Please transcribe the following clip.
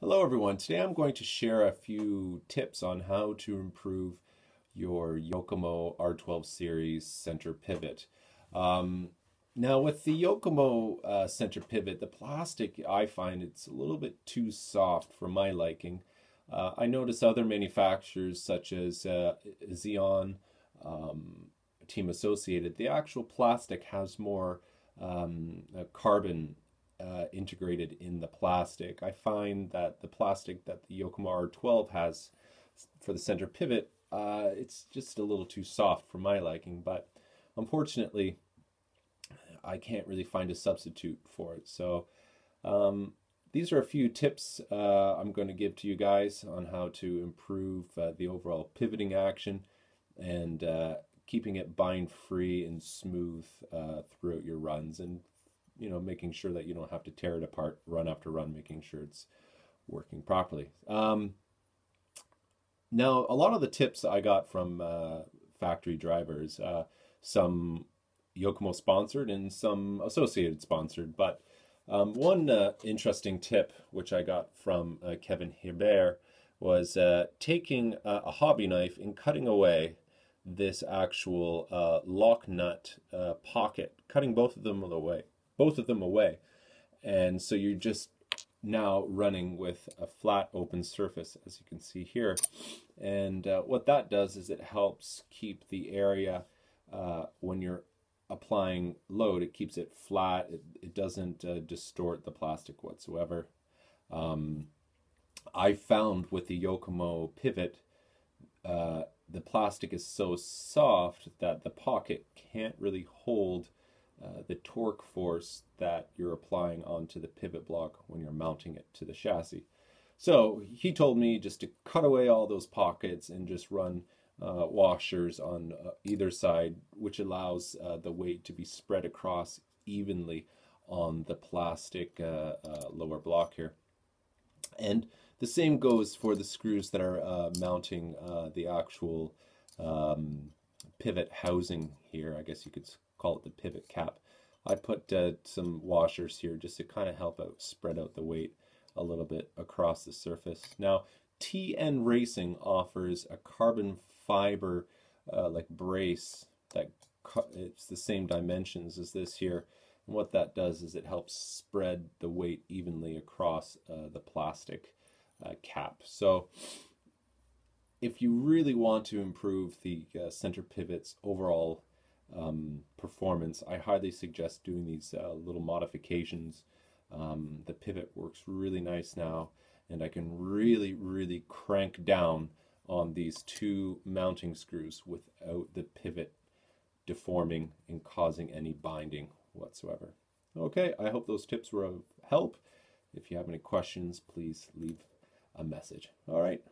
Hello everyone. Today I'm going to share a few tips on how to improve your Yokomo R12 series center pivot. Now with the Yokomo center pivot, the plastic, I find it's a little bit too soft for my liking. I notice other manufacturers such as Xeon, Team Associated, the actual plastic has more carbon integrated in the plastic. I find that the plastic that the Yokomo R12 has for the center pivot, it's just a little too soft for my liking, but unfortunately I can't really find a substitute for it. So these are a few tips I'm going to give to you guys on how to improve the overall pivoting action and keeping it bind free and smooth throughout your runs, and making sure that you don't have to tear it apart run after run, making sure it's working properly. Now, a lot of the tips I got from factory drivers, some Yokomo sponsored and some Associated sponsored, but one interesting tip which I got from Kevin Hebert was taking a hobby knife and cutting away this actual lock nut pocket, cutting both of them away. And so you're just now running with a flat open surface, as you can see here. And what that does is it helps keep the area, when you're applying load, it keeps it flat. It doesn't distort the plastic whatsoever. I found with the Yokomo pivot, the plastic is so soft that the pocket can't really hold the torque force that you're applying onto the pivot block when you're mounting it to the chassis. So he told me just to cut away all those pockets and just run washers on either side, which allows the weight to be spread across evenly on the plastic lower block here. And the same goes for the screws that are mounting the actual pivot housing here. I guess you could call it the pivot cap. I put some washers here just to kind of help out, spread out the weight a little bit across the surface. Now, TN Racing offers a carbon fiber like brace that it's the same dimensions as this here. And what that does is it helps spread the weight evenly across the plastic cap. So if you really want to improve the center pivot's overall performance, I highly suggest doing these little modifications. The pivot works really nice now, and I can really crank down on these two mounting screws without the pivot deforming and causing any binding whatsoever. Okay, I hope those tips were of help. If you have any questions, please leave a message. All right.